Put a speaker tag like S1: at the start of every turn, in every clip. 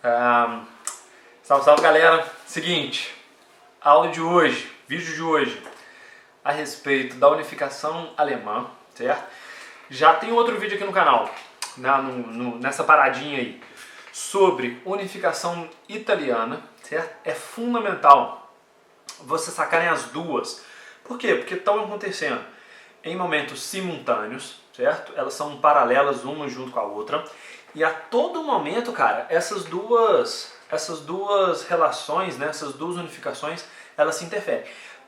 S1: Salve, salve galera! Seguinte, aula de hoje, vídeo de hoje, a respeito da unificação alemã, certo? Já tem outro vídeo aqui no canal, nessa paradinha aí, sobre unificação italiana, certo? É fundamental vocês sacarem as duas. Por quê? Porque estão acontecendo em momentos simultâneos, certo? Elas são paralelas uma junto com a outra. E a todo momento, cara, essas duas relações, né, essas duas unificações, elas se interferem.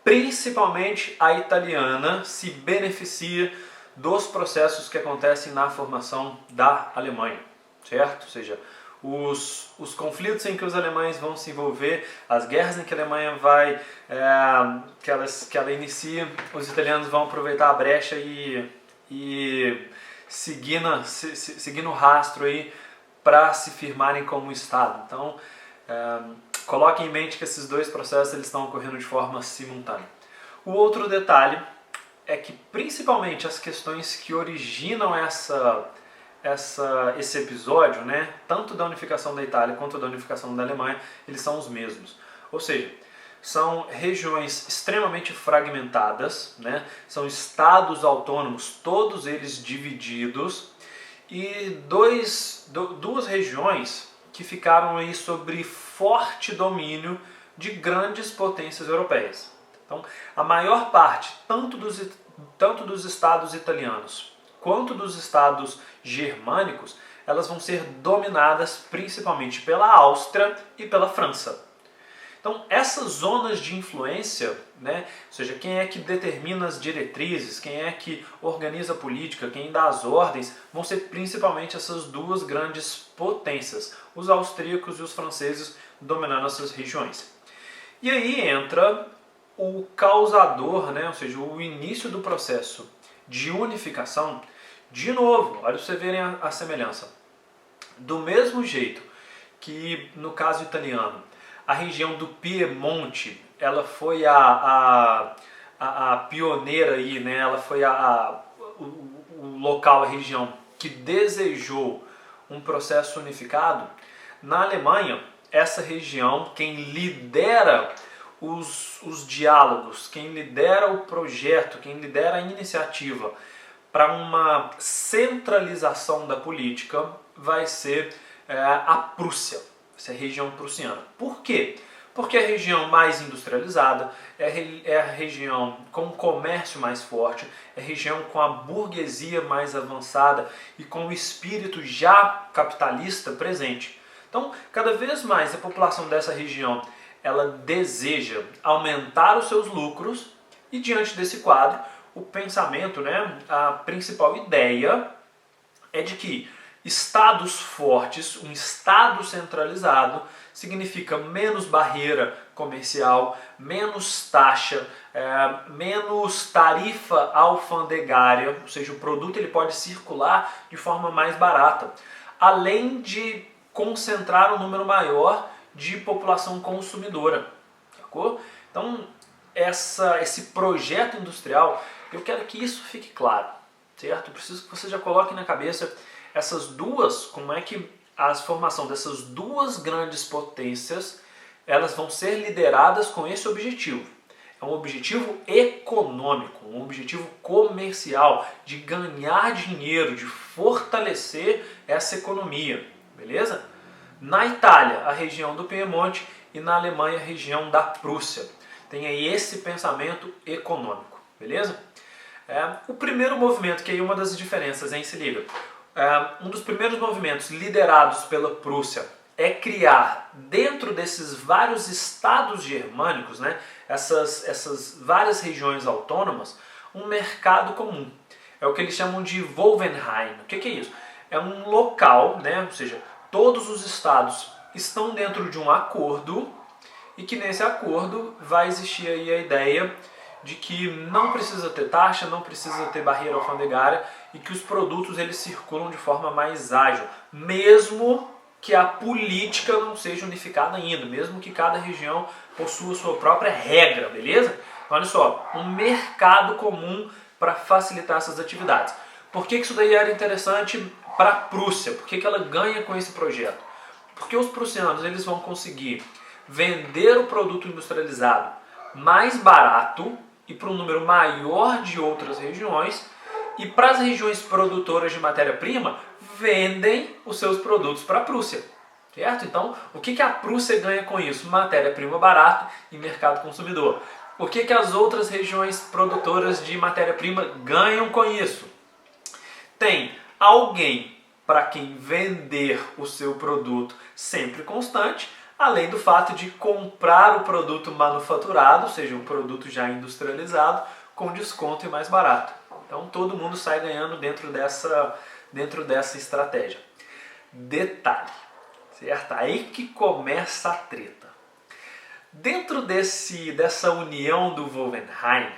S1: Principalmente a italiana se beneficia dos processos que acontecem na formação da Alemanha, certo? Ou seja, os conflitos em que os alemães vão se envolver, as guerras em que a Alemanha vai, que ela inicia, os italianos vão aproveitar a brecha e seguindo o rastro aí para se firmarem como Estado. Então, coloquem em mente que esses dois processos eles estão ocorrendo de forma simultânea. O outro detalhe é que principalmente as questões que originam esse episódio, né, tanto da unificação da Itália quanto da unificação da Alemanha, eles são os mesmos. Ou seja, são regiões extremamente fragmentadas, né? São estados autônomos, todos eles divididos, e duas regiões que ficaram aí sob forte domínio de grandes potências europeias. Então, a maior parte, tanto dos estados italianos quanto dos estados germânicos, elas vão ser dominadas principalmente pela Áustria e pela França. Então, essas zonas de influência, né, ou seja, quem é que determina as diretrizes, quem é que organiza a política, quem dá as ordens, vão ser principalmente essas duas grandes potências, os austríacos e os franceses dominando essas regiões. E aí entra o causador, né, ou seja, o início do processo de unificação. De novo, olha para você verem a semelhança. Do mesmo jeito que no caso italiano, a região do Piemonte, ela foi a pioneira aí, né? Ela foi o local, a região que desejou um processo unificado. Na Alemanha, essa região, quem lidera os diálogos, quem lidera o projeto, quem lidera a iniciativa para uma centralização da política vai ser a Prússia. Essa é a região prussiana. Por quê? Porque é a região mais industrializada, é a região com comércio mais forte, é a região com a burguesia mais avançada e com o espírito já capitalista presente. Então, cada vez mais a população dessa região ela deseja aumentar os seus lucros e diante desse quadro, o pensamento, né, a principal ideia é de que estados fortes, um estado centralizado, significa menos barreira comercial, menos taxa, menos tarifa alfandegária, ou seja, o produto ele pode circular de forma mais barata, além de concentrar um número maior de população consumidora. Sacou? Então, esse projeto industrial, eu quero que isso fique claro, certo? Eu preciso que você já coloque na cabeça essas duas, como é que a formação dessas duas grandes potências, elas vão ser lideradas com esse objetivo. É um objetivo econômico, um objetivo comercial, de ganhar dinheiro, de fortalecer essa economia, beleza? Na Itália, a região do Piemonte e na Alemanha, a região da Prússia. Tem aí esse pensamento econômico, beleza? O primeiro movimento, que é uma das diferenças, hein? Se liga. Um dos primeiros movimentos liderados pela Prússia é criar, dentro desses vários estados germânicos, né, essas várias regiões autônomas, um mercado comum. É o que eles chamam de Wolvenheim. O que é isso? É um local, né, ou seja, todos os estados estão dentro de um acordo e que nesse acordo vai existir aí a ideia de que não precisa ter taxa, não precisa ter barreira alfandegária e que os produtos eles circulam de forma mais ágil, mesmo que a política não seja unificada ainda, mesmo que cada região possua sua própria regra, beleza? Olha só, um mercado comum para facilitar essas atividades. Por que isso daí era interessante para a Prússia? Por que ela ganha com esse projeto? Porque os prussianos eles vão conseguir vender o produto industrializado mais barato e para um número maior de outras regiões, e para as regiões produtoras de matéria-prima, vendem os seus produtos para a Prússia. Certo? Então, o que a Prússia ganha com isso? Matéria-prima barata e mercado consumidor. O que as outras regiões produtoras de matéria-prima ganham com isso? Tem alguém para quem vender o seu produto sempre constante, além do fato de comprar o produto manufaturado, ou seja, um produto já industrializado, com desconto e mais barato. Então todo mundo sai ganhando dentro dessa estratégia. Detalhe, certo? Aí que começa a treta. Dentro dessa união do Wolfenheim,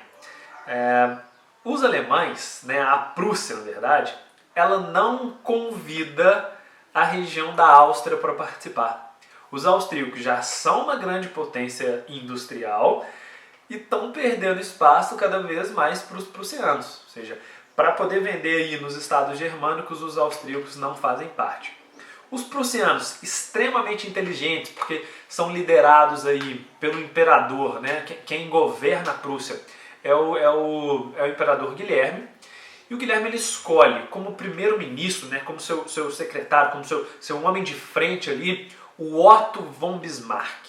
S1: os alemães, né, a Prússia na verdade, ela não convida a região da Áustria para participar. Os austríacos já são uma grande potência industrial e estão perdendo espaço cada vez mais para os prussianos. Ou seja, para poder vender aí nos estados germânicos, os austríacos não fazem parte. Os prussianos, extremamente inteligentes, porque são liderados aí pelo imperador, né? Quem governa a Prússia é o imperador Guilherme. E o Guilherme ele escolhe como primeiro-ministro, né? Como seu secretário, como seu homem de frente ali, o Otto von Bismarck.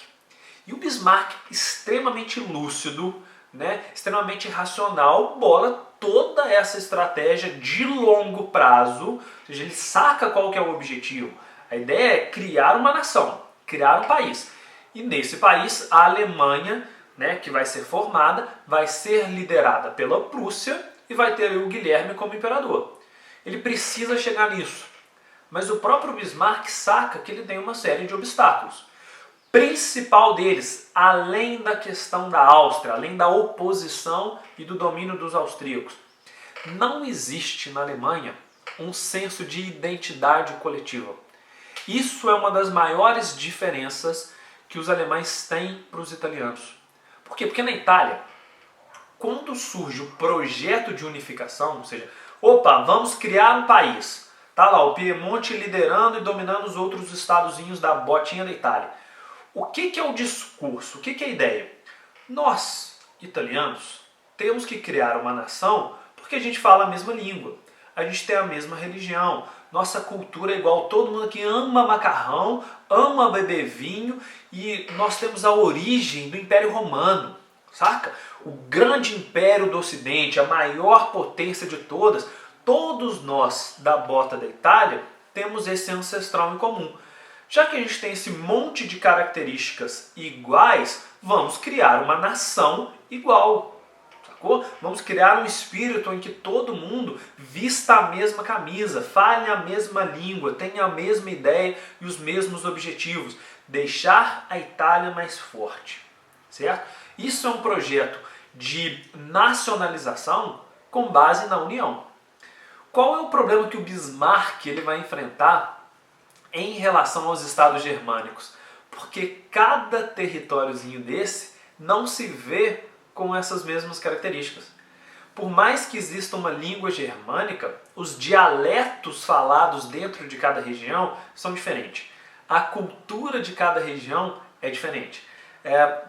S1: E o Bismarck, extremamente lúcido, né? Extremamente racional, bola toda essa estratégia de longo prazo, ou seja, ele saca qual que é o objetivo. A ideia é criar uma nação, criar um país. E nesse país, a Alemanha, né, que vai ser formada, vai ser liderada pela Prússia e vai ter o Guilherme como imperador. Ele precisa chegar nisso. Mas o próprio Bismarck saca que ele tem uma série de obstáculos. Principal deles, além da questão da Áustria, além da oposição e do domínio dos austríacos, não existe na Alemanha um senso de identidade coletiva. Isso é uma das maiores diferenças que os alemães têm para os italianos. Por quê? Porque na Itália, quando surge o projeto de unificação, ou seja, opa, vamos criar um país. Tá lá o Piemonte liderando e dominando os outros estadozinhos da botinha da Itália. O que é o discurso? O que é a ideia? Nós, italianos, temos que criar uma nação porque a gente fala a mesma língua. A gente tem a mesma religião. Nossa cultura é igual. Todo mundo aqui ama macarrão, ama beber vinho e nós temos a origem do Império Romano. Saca? O grande império do Ocidente, a maior potência de todas. Todos nós da bota da Itália temos esse ancestral em comum. Já que a gente tem esse monte de características iguais, vamos criar uma nação igual. Sacou? Vamos criar um espírito em que todo mundo vista a mesma camisa, fale a mesma língua, tenha a mesma ideia e os mesmos objetivos. Deixar a Itália mais forte. Certo? Isso é um projeto de nacionalização com base na união. Qual é o problema que o Bismarck ele vai enfrentar em relação aos estados germânicos? Porque cada territóriozinho desse não se vê com essas mesmas características. Por mais que exista uma língua germânica, os dialetos falados dentro de cada região são diferentes. A cultura de cada região é diferente.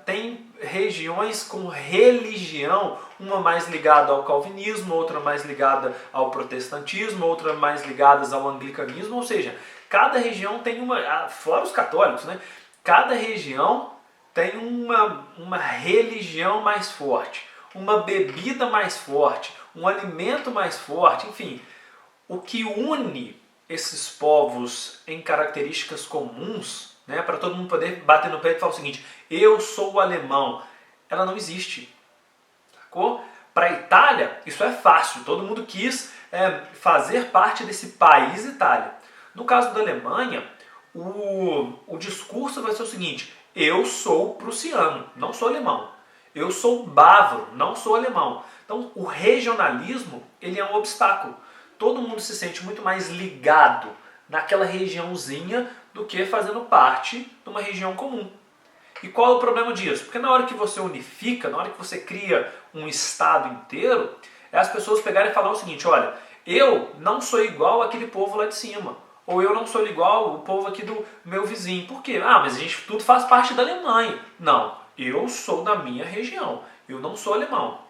S1: Tem regiões com religião, uma mais ligada ao calvinismo, outra mais ligada ao protestantismo, outra mais ligada ao anglicanismo, ou seja, cada região tem fora os católicos, né? Cada região tem uma religião mais forte, uma bebida mais forte, um alimento mais forte, enfim. O que une esses povos em características comuns, né, para todo mundo poder bater no peito e falar o seguinte: eu sou alemão, ela não existe. Sacou? Para a Itália, isso é fácil, todo mundo quis fazer parte desse país Itália. No caso da Alemanha, o discurso vai ser o seguinte: eu sou prussiano, não sou alemão. Eu sou bávaro, não sou alemão. Então, o regionalismo ele é um obstáculo. Todo mundo se sente muito mais ligado naquela regiãozinha do que fazendo parte de uma região comum. E qual é o problema disso? Porque na hora que você unifica, na hora que você cria um estado inteiro, é as pessoas pegarem e falar o seguinte: olha, eu não sou igual àquele povo lá de cima. Ou eu não sou igual o povo aqui do meu vizinho. Por quê? Ah, mas a gente tudo faz parte da Alemanha. Não, eu sou da minha região, eu não sou alemão,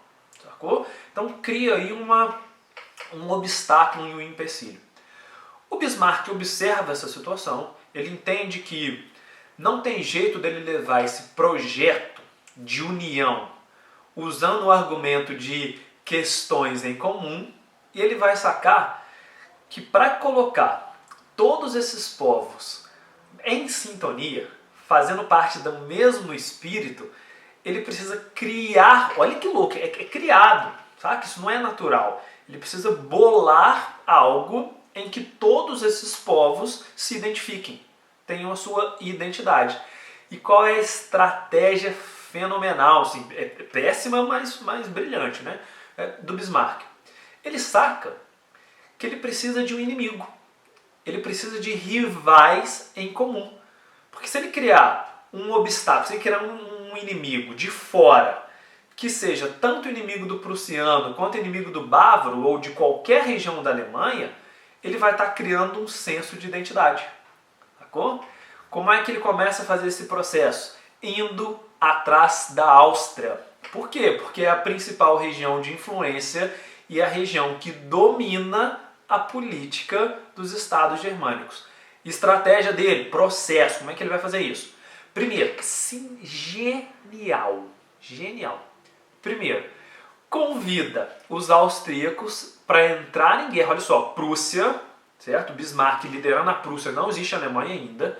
S1: sacou? Então cria aí um obstáculo e um empecilho. O Bismarck observa essa situação, ele entende que não tem jeito dele levar esse projeto de união usando o argumento de questões em comum, e ele vai sacar que para colocar todos esses povos em sintonia, fazendo parte do mesmo espírito, ele precisa criar, olha que louco, é criado, sabe? Isso não é natural. Ele precisa bolar algo em que todos esses povos se identifiquem, tenham a sua identidade. E qual é a estratégia fenomenal, assim, é péssima, mas brilhante, né? Do Bismarck? Ele saca que ele precisa de um inimigo. Ele precisa de rivais em comum. Porque se ele criar um obstáculo, se ele criar um inimigo de fora, que seja tanto inimigo do prussiano quanto inimigo do bávaro ou de qualquer região da Alemanha, ele vai estar criando um senso de identidade. Sacou? Como é que ele começa a fazer esse processo? Indo atrás da Áustria. Por quê? Porque é a principal região de influência e a região que domina a política dos estados germânicos. Estratégia dele, processo, como é que ele vai fazer isso? Primeiro, sim, genial. Primeiro, convida os austríacos para entrar em guerra. Olha só, Prússia, certo? Bismarck liderando a Prússia, não existe a Alemanha ainda.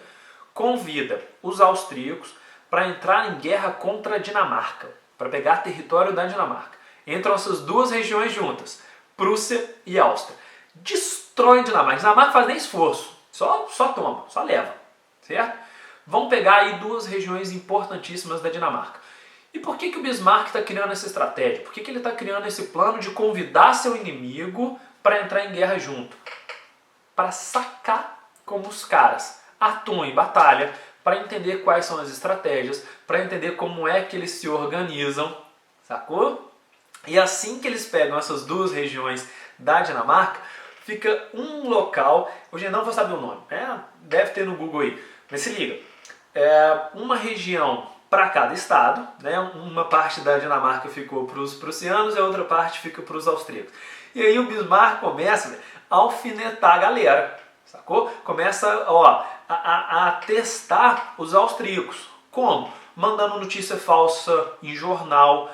S1: Convida os austríacos para entrar em guerra contra a Dinamarca, para pegar território da Dinamarca. Entram essas duas regiões juntas, Prússia e Áustria. Destrói a Dinamarca. A Dinamarca faz nem esforço, só toma, só leva, certo? Vão pegar aí duas regiões importantíssimas da Dinamarca. E por que o Bismarck está criando essa estratégia? Por que ele está criando esse plano de convidar seu inimigo para entrar em guerra junto? Para sacar como os caras atuam em batalha, para entender quais são as estratégias, para entender como é que eles se organizam, sacou? E assim que eles pegam essas duas regiões da Dinamarca, fica um local, hoje eu não vou saber o nome, deve ter no Google aí, mas se liga, uma região para cada estado, né? Uma parte da Dinamarca ficou para os prussianos e a outra parte fica para os austríacos. E aí o Bismarck começa a alfinetar a galera, sacou? Começa a testar os austríacos. Como? Mandando notícia falsa em jornal,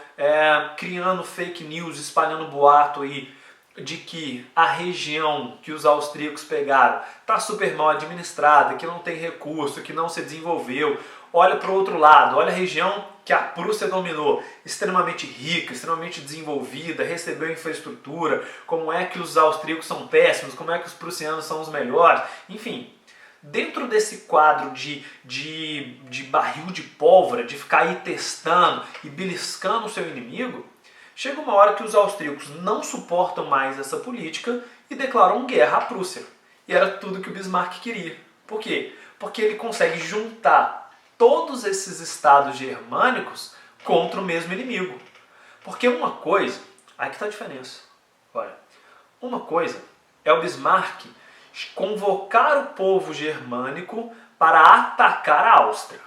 S1: criando fake news, espalhando boato aí de que a região que os austríacos pegaram está super mal administrada, que não tem recurso, que não se desenvolveu. Olha para o outro lado, olha a região que a Prússia dominou, extremamente rica, extremamente desenvolvida, recebeu infraestrutura, como é que os austríacos são péssimos, como é que os prussianos são os melhores, enfim. Dentro desse quadro de barril de pólvora, de ficar aí testando e beliscando o seu inimigo, chega uma hora que os austríacos não suportam mais essa política e declaram guerra à Prússia. E era tudo que o Bismarck queria. Por quê? Porque ele consegue juntar todos esses estados germânicos contra o mesmo inimigo. Porque uma coisa, aí que está a diferença. Olha, uma coisa é o Bismarck convocar o povo germânico para atacar a Áustria,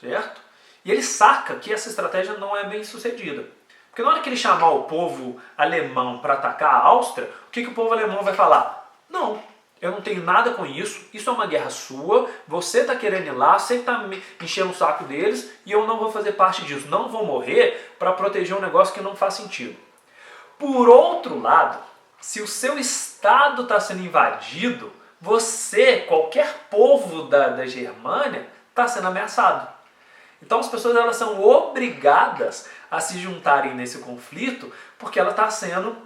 S1: certo? E ele saca que essa estratégia não é bem sucedida. Porque na hora que ele chamar o povo alemão para atacar a Áustria, o que o povo alemão vai falar? Não, eu não tenho nada com isso, isso é uma guerra sua, você está querendo ir lá, você está me enchendo o saco deles e eu não vou fazer parte disso, não vou morrer para proteger um negócio que não faz sentido. Por outro lado, se o seu estado está sendo invadido, você, qualquer povo da Germânia, está sendo ameaçado. Então as pessoas elas são obrigadas a se juntarem nesse conflito porque ela está sendo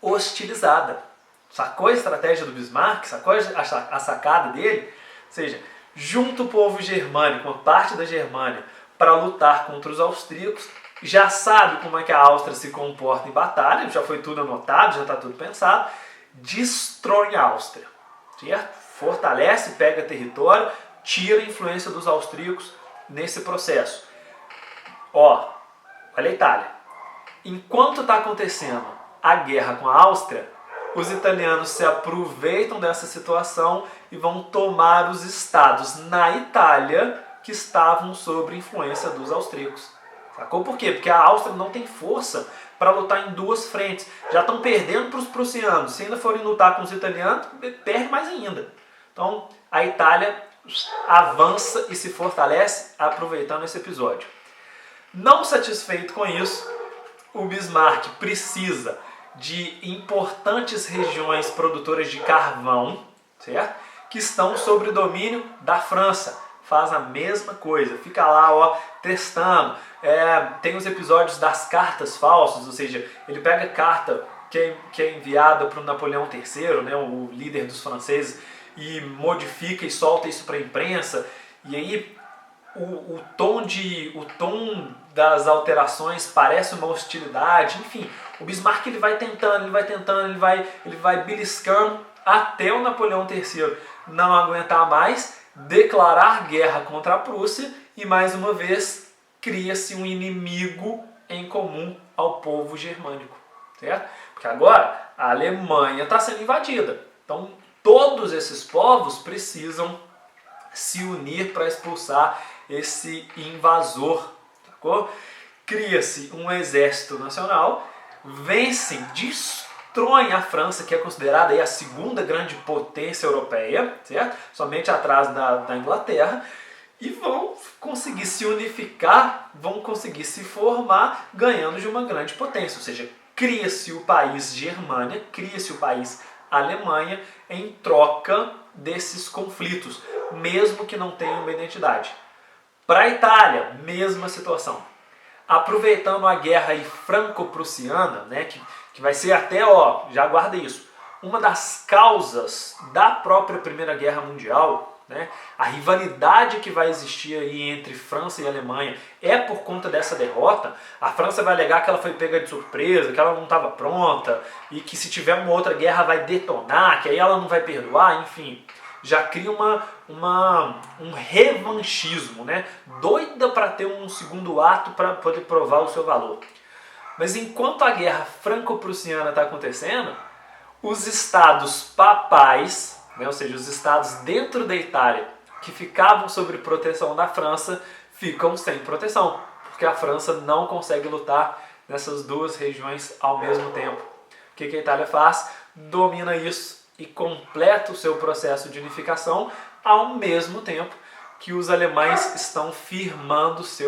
S1: hostilizada. Sacou a estratégia do Bismarck? Sacou a sacada dele? Ou seja, junta o povo germânico, uma parte da Germânia, para lutar contra os austríacos, já sabe como é que a Áustria se comporta em batalha, já foi tudo anotado, já está tudo pensado, destrói a Áustria, certo? Fortalece, pega território, tira a influência dos austríacos nesse processo. Olha a Itália. Enquanto está acontecendo a guerra com a Áustria, os italianos se aproveitam dessa situação e vão tomar os estados na Itália que estavam sob influência dos austríacos. Sacou por quê? Porque a Áustria não tem força para lutar em duas frentes. Já estão perdendo para os prussianos. Se ainda forem lutar com os italianos, perde mais ainda. Então a Itália avança e se fortalece aproveitando esse episódio. Não satisfeito com isso, o Bismarck precisa de importantes regiões produtoras de carvão, certo? Que estão sob o domínio da França. Faz a mesma coisa, fica lá ó, testando. Tem os episódios das cartas falsas, ou seja, ele pega carta que é enviada para o Napoleão III, né, o líder dos franceses, e modifica e solta isso para a imprensa, e aí o tom das alterações parece uma hostilidade, enfim, o Bismarck ele vai tentando, ele vai beliscando até o Napoleão III não aguentar mais, declarar guerra contra a Prússia e mais uma vez cria-se um inimigo em comum ao povo germânico, certo? Porque agora a Alemanha está sendo invadida, então todos esses povos precisam se unir para expulsar esse invasor, sacou? Cria-se um exército nacional, vencem, destroem a França, que é considerada aí a segunda grande potência europeia, certo? Somente atrás da Inglaterra, e vão conseguir se unificar, vão conseguir se formar, ganhando de uma grande potência, ou seja, cria-se o país Germânia, cria-se o país Alemanha em troca desses conflitos, mesmo que não tenham uma identidade. Para a Itália, mesma situação. Aproveitando a guerra franco-prussiana, né, que vai ser até, ó, já guarda isso, uma das causas da própria Primeira Guerra Mundial, né, a rivalidade que vai existir aí entre França e Alemanha é por conta dessa derrota. A França vai alegar que ela foi pega de surpresa, que ela não estava pronta e que se tiver uma outra guerra vai detonar, que aí ela não vai perdoar, enfim. Já cria um revanchismo, né? Doida para ter um segundo ato para poder provar o seu valor. Mas enquanto a guerra franco-prussiana está acontecendo, os estados papais, né, ou seja, os estados dentro da Itália que ficavam sob proteção da França, ficam sem proteção, porque a França não consegue lutar nessas duas regiões ao mesmo tempo. O que a Itália faz? Domina isso e completa o seu processo de unificação ao mesmo tempo que os alemães estão firmando seu